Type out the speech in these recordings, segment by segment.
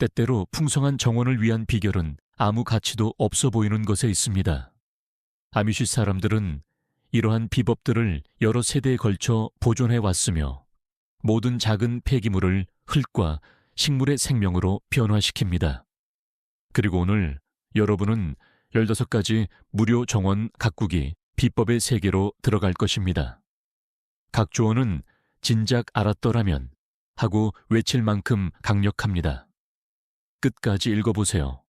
때때로 풍성한 정원을 위한 비결은 아무 가치도 없어 보이는 것에 있습니다. 아미시 사람들은 이러한 비법들을 여러 세대에 걸쳐 보존해 왔으며 모든 작은 폐기물을 흙과 식물의 생명으로 변화시킵니다. 그리고 오늘 여러분은 15가지 무료 정원 가꾸기 비법의 세계로 들어갈 것입니다. 각 조언은 진작 알았더라면 하고 외칠 만큼 강력합니다. 끝까지 읽어보세요.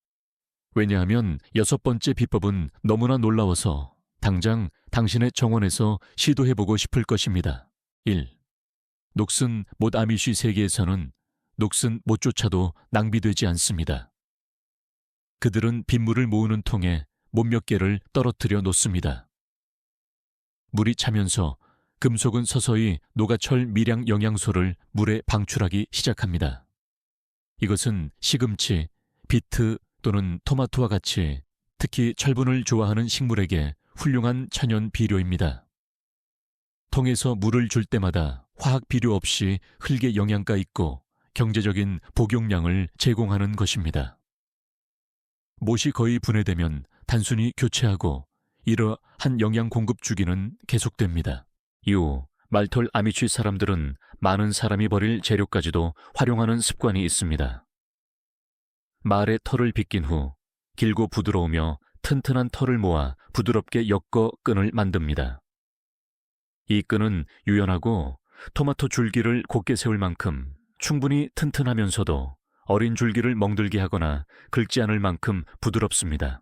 왜냐하면 6번째 비법은 너무나 놀라워서 당장 당신의 정원에서 시도해보고 싶을 것입니다. 1. 녹슨 못 아미쉬 세계에서는 녹슨 못조차도 낭비되지 않습니다. 그들은 빗물을 모으는 통에 못 몇 개를 떨어뜨려 놓습니다. 물이 차면서 금속은 서서히 녹아철 미량 영양소를 물에 방출하기 시작합니다. 이것은 시금치, 비트 또는 토마토와 같이 특히 철분을 좋아하는 식물에게 훌륭한 천연 비료입니다. 통에서 물을 줄 때마다 화학 비료 없이 흙의 영양가 있고 경제적인 복용량을 제공하는 것입니다. 못이 거의 분해되면 단순히 교체하고 이러한 영양 공급 주기는 계속됩니다. 이후 말톨 아미취 사람들은 많은 사람이 버릴 재료까지도 활용하는 습관이 있습니다. 말의 털을 빗긴 후 길고 부드러우며 튼튼한 털을 모아 부드럽게 엮어 끈을 만듭니다. 이 끈은 유연하고 토마토 줄기를 곧게 세울 만큼 충분히 튼튼하면서도 어린 줄기를 멍들게 하거나 긁지 않을 만큼 부드럽습니다.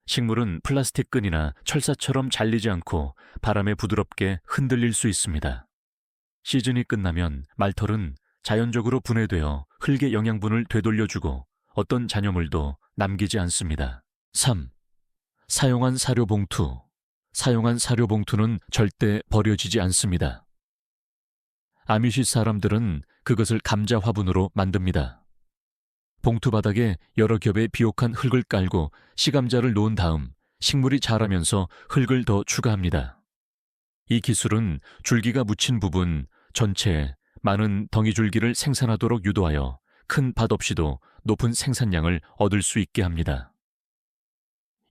식물은 플라스틱 끈이나 철사처럼 잘리지 않고 바람에 부드럽게 흔들릴 수 있습니다. 시즌이 끝나면 말털은 자연적으로 분해되어 흙의 영양분을 되돌려주고 어떤 잔여물도 남기지 않습니다. 3. 사용한 사료 봉투. 사용한 사료 봉투는 절대 버려지지 않습니다. 아미시 사람들은 그것을 감자 화분으로 만듭니다. 봉투 바닥에 여러 겹의 비옥한 흙을 깔고 씨감자를 놓은 다음 식물이 자라면서 흙을 더 추가합니다. 이 기술은 줄기가 묻힌 부분 전체에 많은 덩이 줄기를 생산하도록 유도하여 큰 밭 없이도 높은 생산량을 얻을 수 있게 합니다.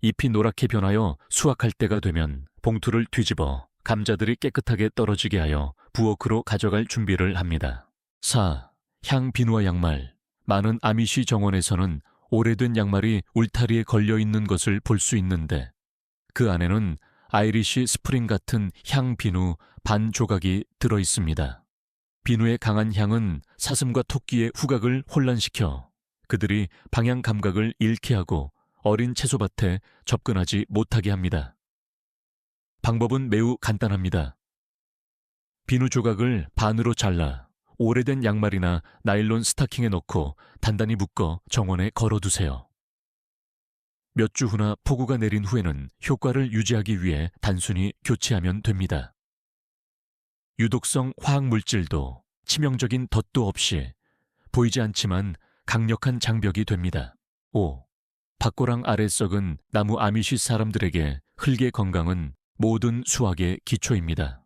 잎이 노랗게 변하여 수확할 때가 되면 봉투를 뒤집어 감자들이 깨끗하게 떨어지게 하여 부엌으로 가져갈 준비를 합니다. 4. 향비누와 양말. 많은 아미시 정원에서는 오래된 양말이 울타리에 걸려있는 것을 볼 수 있는데 그 안에는 아이리시 스프링 같은 향비누 반 조각이 들어있습니다. 비누의 강한 향은 사슴과 토끼의 후각을 혼란시켜 그들이 방향 감각을 잃게 하고 어린 채소밭에 접근하지 못하게 합니다. 방법은 매우 간단합니다. 비누 조각을 반으로 잘라 오래된 양말이나 나일론 스타킹에 넣고 단단히 묶어 정원에 걸어두세요. 몇 주 후나 폭우가 내린 후에는 효과를 유지하기 위해 단순히 교체하면 됩니다. 유독성 화학물질도 치명적인 덧도 없이 보이지 않지만 강력한 장벽이 됩니다. 5. 밭고랑 아래 썩은 나무 아미시 사람들에게 흙의 건강은 모든 수확의 기초입니다.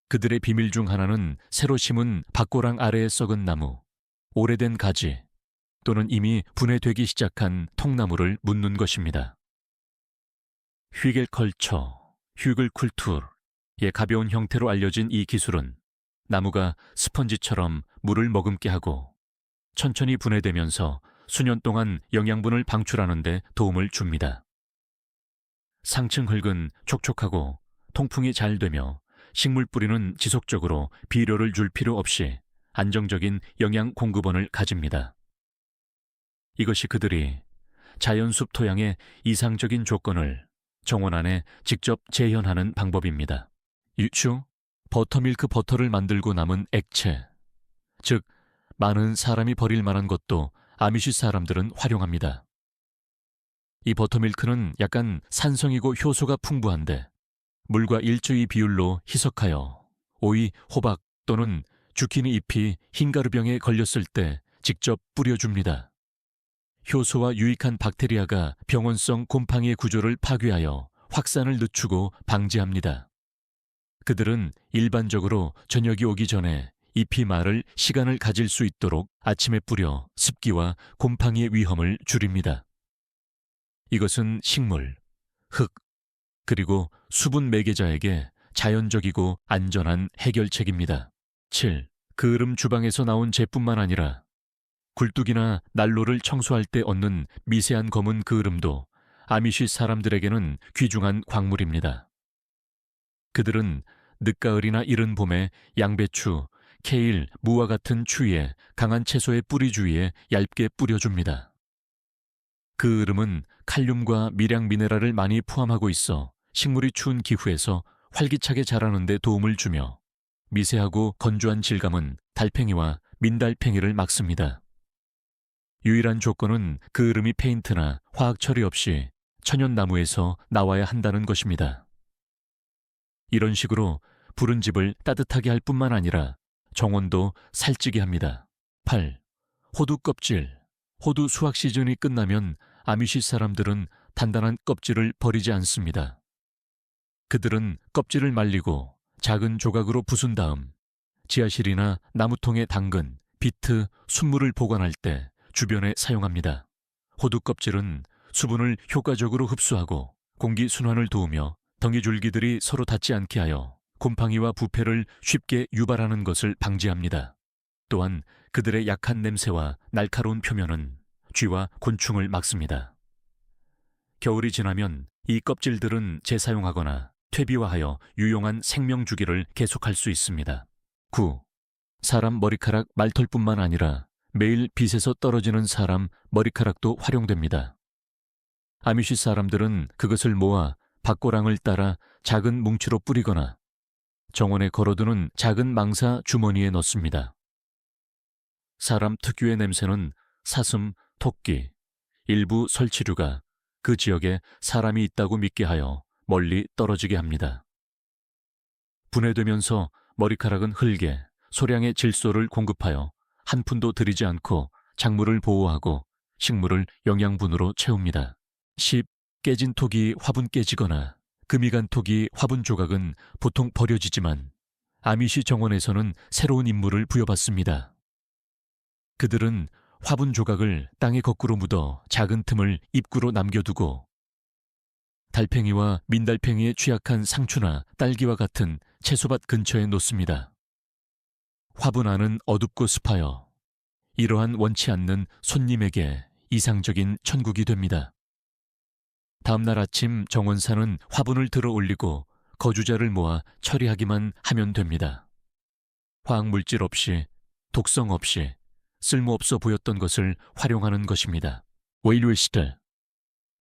그들의 비밀 중 하나는 새로 심은 밭고랑 아래에 썩은 나무, 오래된 가지 또는 이미 분해되기 시작한 통나무를 묻는 것입니다. 휘겔컬처, 휴글쿨투르의 가벼운 형태로 알려진 이 기술은 나무가 스펀지처럼 물을 머금게 하고 천천히 분해되면서 수년 동안 영양분을 방출하는 데 도움을 줍니다. 상층 흙은 촉촉하고 통풍이 잘 되며 식물 뿌리는 지속적으로 비료를 줄 필요 없이 안정적인 영양 공급원을 가집니다. 이것이 그들이 자연숲 토양의 이상적인 조건을 정원 안에 직접 재현하는 방법입니다. 유추, 버터밀크 버터를 만들고 남은 액체, 즉 많은 사람이 버릴 만한 것도 아미시 사람들은 활용합니다. 이 버터밀크는 약간 산성이고 효소가 풍부한데 물과 일조의 비율로 희석하여 오이, 호박 또는 주키니 잎이 흰가루병에 걸렸을 때 직접 뿌려줍니다. 효소와 유익한 박테리아가 병원성 곰팡이의 구조를 파괴하여 확산을 늦추고 방지합니다. 그들은 일반적으로 저녁이 오기 전에 잎이 마를 시간을 가질 수 있도록 아침에 뿌려 습기와 곰팡이의 위험을 줄입니다. 이것은 식물, 흙, 그리고 수분 매개자에게 자연적이고 안전한 해결책입니다. 7. 그을음 주방에서 나온 재뿐만 아니라 굴뚝이나 난로를 청소할 때 얻는 미세한 검은 그을음도 아미시 사람들에게는 귀중한 광물입니다. 그들은 늦가을이나 이른 봄에 양배추, 케일, 무와 같은 추위에 강한 채소의 뿌리 주위에 얇게 뿌려줍니다. 그을음은 칼륨과 미량 미네랄을 많이 포함하고 있어 식물이 추운 기후에서 활기차게 자라는 데 도움을 주며 미세하고 건조한 질감은 달팽이와 민달팽이를 막습니다. 유일한 조건은 그을음이 페인트나 화학 처리 없이 천연나무에서 나와야 한다는 것입니다. 이런 식으로 부른 집을 따뜻하게 할 뿐만 아니라 정원도 살찌게 합니다. 8. 호두 껍질. 호두 수확 시즌이 끝나면 아미시 사람들은 단단한 껍질을 버리지 않습니다. 그들은 껍질을 말리고 작은 조각으로 부순 다음 지하실이나 나무통에 담근 비트, 순물을 보관할 때 주변에 사용합니다. 호두 껍질은 수분을 효과적으로 흡수하고 공기 순환을 도우며 덩이줄기들이 서로 닿지 않게 하여 곰팡이와 부패를 쉽게 유발하는 것을 방지합니다. 또한 그들의 약한 냄새와 날카로운 표면은 쥐와 곤충을 막습니다. 겨울이 지나면 이 껍질들은 재사용하거나 퇴비화하여 유용한 생명 주기를 계속할 수 있습니다. 9. 사람 머리카락 말털뿐만 아니라 매일 빛에서 떨어지는 사람 머리카락도 활용됩니다. 아미시 사람들은 그것을 모아 밭고랑을 따라 작은 뭉치로 뿌리거나 정원에 걸어두는 작은 망사 주머니에 넣습니다. 사람 특유의 냄새는 사슴, 토끼, 일부 설치류가 그 지역에 사람이 있다고 믿게 하여 멀리 떨어지게 합니다. 분해되면서 머리카락은 흙에 소량의 질소를 공급하여 한 푼도 들이지 않고 작물을 보호하고 식물을 영양분으로 채웁니다. 10. 깨진 톡이 화분 깨지거나 금이 간 톡이 화분 조각은 보통 버려지지만 아미시 정원에서는 새로운 임무를 부여받습니다. 그들은 화분 조각을 땅에 거꾸로 묻어 작은 틈을 입구로 남겨두고 달팽이와 민달팽이에 취약한 상추나 딸기와 같은 채소밭 근처에 놓습니다. 화분 안은 어둡고 습하여 이러한 원치 않는 손님에게 이상적인 천국이 됩니다. 다음날 아침 정원사는 화분을 들어 올리고 거주자를 모아 처리하기만 하면 됩니다. 화학물질 없이, 독성 없이, 쓸모없어 보였던 것을 활용하는 것입니다. 웨일웨시들.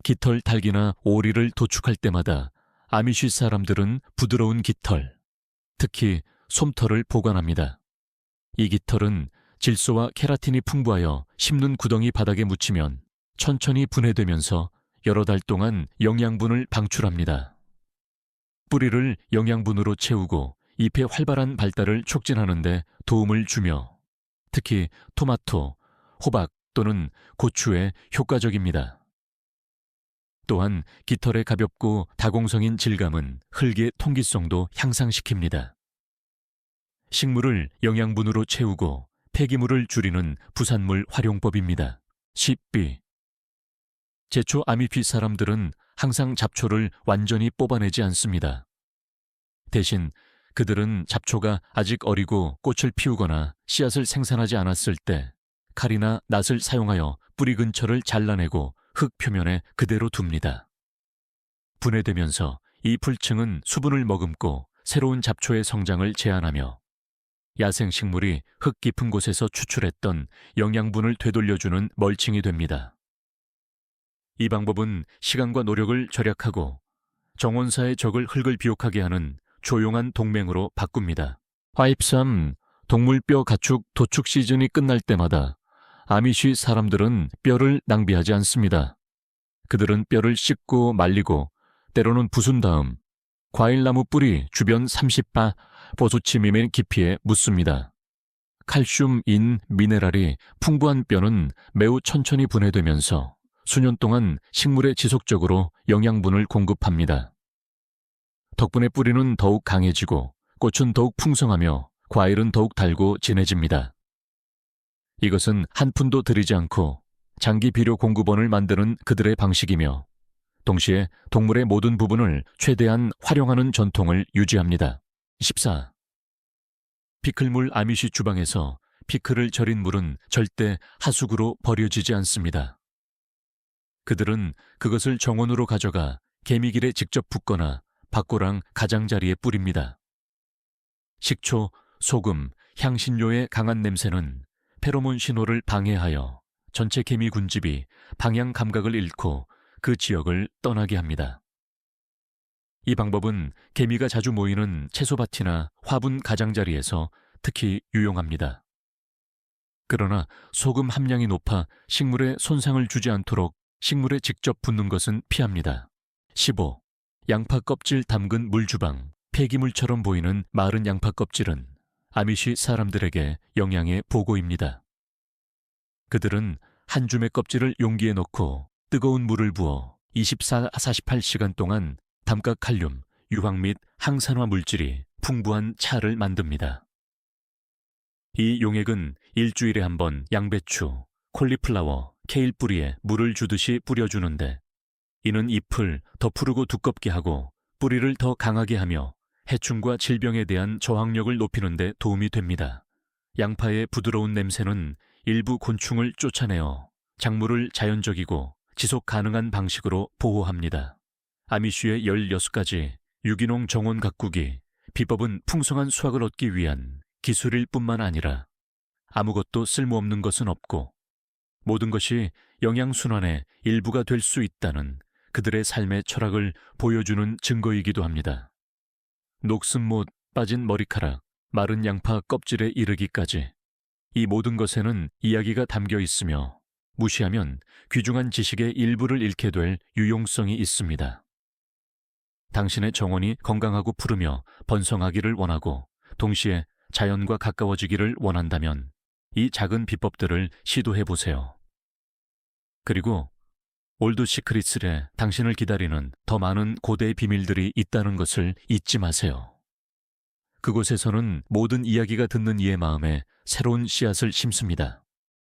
깃털 닭이나 오리를 도축할 때마다 아미쉬 사람들은 부드러운 깃털, 특히 솜털을 보관합니다. 이 깃털은 질소와 케라틴이 풍부하여 씹는 구덩이 바닥에 묻히면 천천히 분해되면서 여러 달 동안 영양분을 방출합니다. 뿌리를 영양분으로 채우고 잎의 활발한 발달을 촉진하는 데 도움을 주며 특히 토마토, 호박 또는 고추에 효과적입니다. 또한 깃털의 가볍고 다공성인 질감은 흙의 통기성도 향상시킵니다. 식물을 영양분으로 채우고 폐기물을 줄이는 부산물 활용법입니다. 10B. 제초 아미피 사람들은 항상 잡초를 완전히 뽑아내지 않습니다. 대신 그들은 잡초가 아직 어리고 꽃을 피우거나 씨앗을 생산하지 않았을 때 칼이나 낫을 사용하여 뿌리 근처를 잘라내고 흙 표면에 그대로 둡니다. 분해되면서 이 풀층은 수분을 머금고 새로운 잡초의 성장을 제한하며 야생식물이 흙 깊은 곳에서 추출했던 영양분을 되돌려주는 멀칭이 됩니다. 이 방법은 시간과 노력을 절약하고 정원사의 적을 흙을 비옥하게 하는 조용한 동맹으로 바꿉니다. 화입삼, 동물뼈 가축 도축 시즌이 끝날 때마다 아미쉬 사람들은 뼈를 낭비하지 않습니다. 그들은 뼈를 씻고 말리고 때로는 부순 다음 과일나무 뿌리 주변 30바 버소치미의 깊이에 묻습니다. 칼슘, 인, 미네랄이 풍부한 뼈는 매우 천천히 분해되면서 수년 동안 식물에 지속적으로 영양분을 공급합니다. 덕분에 뿌리는 더욱 강해지고 꽃은 더욱 풍성하며 과일은 더욱 달고 진해집니다. 이것은 한 푼도 들이지 않고 장기 비료 공급원을 만드는 그들의 방식이며 동시에 동물의 모든 부분을 최대한 활용하는 전통을 유지합니다. 14. 피클물 아미시 주방에서 피클을 절인 물은 절대 하수구로 버려지지 않습니다. 그들은 그것을 정원으로 가져가 개미길에 직접 붓거나 밭고랑 가장자리에 뿌립니다. 식초, 소금, 향신료의 강한 냄새는 페로몬 신호를 방해하여 전체 개미 군집이 방향 감각을 잃고 그 지역을 떠나게 합니다. 이 방법은 개미가 자주 모이는 채소밭이나 화분 가장자리에서 특히 유용합니다. 그러나 소금 함량이 높아 식물에 손상을 주지 않도록 식물에 직접 붓는 것은 피합니다. 15. 양파 껍질 담근 물주방. 폐기물처럼 보이는 마른 양파 껍질은 아미시 사람들에게 영양의 보고입니다. 그들은 한 줌의 껍질을 용기에 넣고 뜨거운 물을 부어 24-48시간 동안 담가칼륨, 유황 및 항산화 물질이 풍부한 차를 만듭니다. 이 용액은 일주일에 한 번 양배추, 콜리플라워, 케일 뿌리에 물을 주듯이 뿌려주는데 이는 잎을 더 푸르고 두껍게 하고 뿌리를 더 강하게 하며 해충과 질병에 대한 저항력을 높이는 데 도움이 됩니다. 양파의 부드러운 냄새는 일부 곤충을 쫓아내어 작물을 자연적이고 지속 가능한 방식으로 보호합니다. 아미쉬의 16가지 유기농 정원 가꾸기 비법은 풍성한 수확을 얻기 위한 기술일 뿐만 아니라 아무것도 쓸모없는 것은 없고 모든 것이 영양순환의 일부가 될 수 있다는 그들의 삶의 철학을 보여주는 증거이기도 합니다. 녹슨 못, 빠진 머리카락, 마른 양파 껍질에 이르기까지 이 모든 것에는 이야기가 담겨 있으며 무시하면 귀중한 지식의 일부를 잃게 될 유용성이 있습니다. 당신의 정원이 건강하고 푸르며 번성하기를 원하고 동시에 자연과 가까워지기를 원한다면 이 작은 비법들을 시도해 보세요. 그리고 올드 시크릿스에 당신을 기다리는 더 많은 고대의 비밀들이 있다는 것을 잊지 마세요. 그곳에서는 모든 이야기가 듣는 이의 마음에 새로운 씨앗을 심습니다.